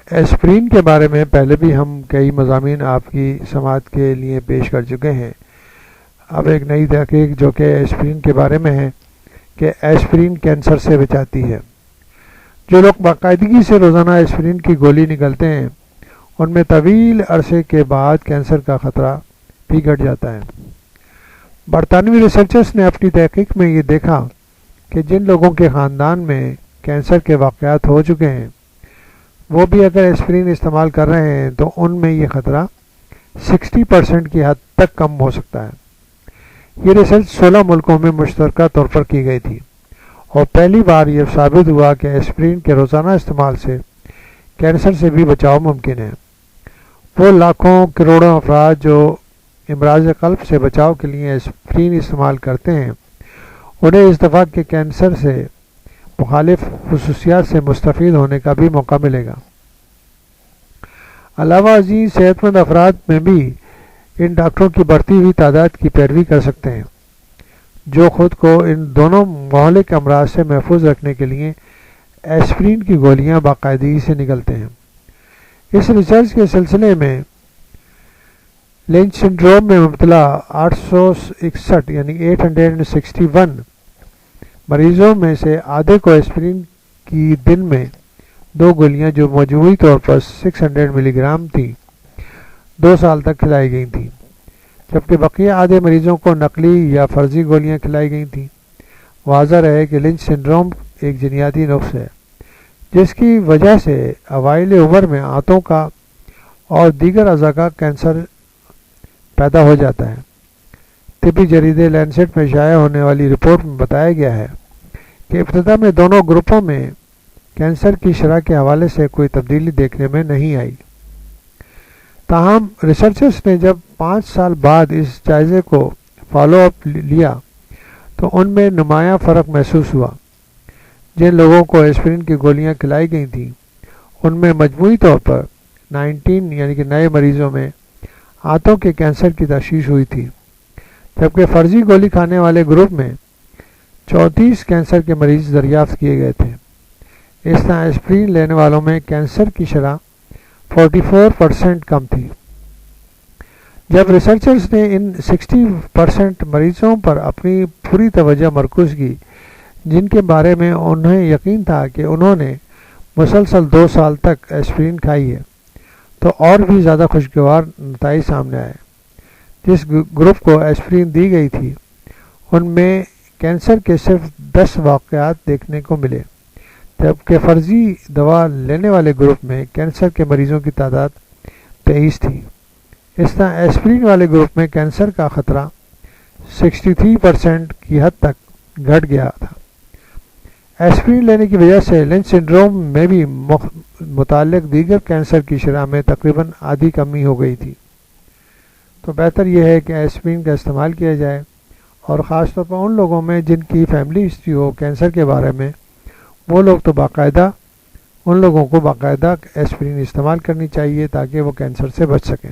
Aspirin کے بارے میں پہلے بھی ہم کئی مضامین آپ کی سماعت کے لیے پیش کر چکے ہیں۔ اب ایک نئی تحقیق جو کہ ایسپرین کے بارے میں ہے کہ ایسپرین کینسر سے بچاتی ہے۔ جو لوگ باقاعدگی سے روزانہ ایسپرین کی گولی نگلتے ہیں ان میں طویل عرصے کے بعد کینسر کا خطرہ بھی گھٹ جاتا ہے۔ برطانوی ریسرچرز نے اپنی تحقیق میں یہ دیکھا کہ جن لوگوں کے خاندان میں کینسر کے واقعات ہو چکے ہیں وہ بھی اگر ایسپرین استعمال کر رہے ہیں تو ان میں یہ خطرہ 60% کی حد تک کم ہو سکتا ہے۔ یہ ریسرچ 16 ملکوں میں مشترکہ طور پر کی گئی تھی اور پہلی بار یہ ثابت ہوا کہ ایسپرین کے روزانہ استعمال سے کینسر سے بھی بچاؤ ممکن ہے۔ وہ لاکھوں کروڑوں افراد جو امراض قلب سے بچاؤ کے لیے ایسپرین استعمال کرتے ہیں انہیں اس دفعہ کے کینسر سے مخالف خصوصیات سے مستفید ہونے کا بھی موقع ملے گا۔ علاوہ ازیں صحت مند افراد میں بھی ان ڈاکٹروں کی بڑھتی ہوئی تعداد کی پیروی کر سکتے ہیں جو خود کو ان دونوں مہلک امراض سے محفوظ رکھنے کے لیے ایسپرین کی گولیاں باقاعدگی سے نگلتے ہیں۔ اس ریسرچ کے سلسلے میں لنچ سنڈروم میں مبتلا 861 یعنی 861 مریضوں میں سے آدھے کو ایسپرین کی دن میں 2 گولیاں جو مجموعی طور پر 600 ملی گرام تھیں 2 سال تک کھلائی گئی تھیں، جبکہ بقیہ آدھے مریضوں کو نقلی یا فرضی گولیاں کھلائی گئی تھیں۔ واضح رہے کہ لنچ سنڈروم ایک جینیاتی نقص ہے جس کی وجہ سے اوائل عمر میں آنتوں کا اور دیگر اعضاء کا کینسر پیدا ہو جاتا ہے۔ طبی جریدے لینسٹ میں شائع ہونے والی رپورٹ میں بتایا گیا ہے کہ ابتدا میں دونوں گروپوں میں کینسر کی شرح کے حوالے سے کوئی تبدیلی دیکھنے میں نہیں آئی۔ تاہم ریسرچرز نے جب 5 سال بعد اس جائزے کو فالو اپ لیا تو ان میں نمایاں فرق محسوس ہوا۔ جن لوگوں کو ایسپرین کی گولیاں کھلائی گئی تھیں ان میں مجموعی طور پر 19 یعنی کہ نئے مریضوں میں آنتوں کے کینسر کی تشخیص ہوئی تھی، جبکہ فرضی گولی کھانے والے گروپ میں 34 کینسر کے مریض دریافت کیے گئے تھے۔ اس طرح ایسپرین لینے والوں میں کینسر کی شرح 44% کم تھی۔ جب ریسرچرز نے ان 60% مریضوں پر اپنی پوری توجہ مرکوز کی جن کے بارے میں انہیں یقین تھا کہ انہوں نے مسلسل 2 سال تک ایسپرین کھائی ہے تو اور بھی زیادہ خوشگوار نتائج سامنے آئے۔ جس گروپ کو ایسپرین دی گئی تھی ان میں کینسر کے صرف 10 واقعات دیکھنے کو ملے، جبکہ فرضی دوا لینے والے گروپ میں کینسر کے مریضوں کی تعداد 23 تھی۔ اس طرح ایسپرین والے گروپ میں کینسر کا خطرہ 63% کی حد تک گھٹ گیا تھا۔ ایسپرین لینے کی وجہ سے لنچ سنڈروم میں بھی متعلق دیگر کینسر کی شرح میں تقریباً آدھی کمی ہو گئی تھی۔ تو بہتر یہ ہے کہ ایسپرین کا استعمال کیا جائے اور خاص طور پر ان لوگوں میں جن کی فیملی ہسٹری ہو کینسر کے بارے میں، وہ لوگ تو ان لوگوں کو باقاعدہ ایسپرین استعمال کرنی چاہیے تاکہ وہ کینسر سے بچ سکیں۔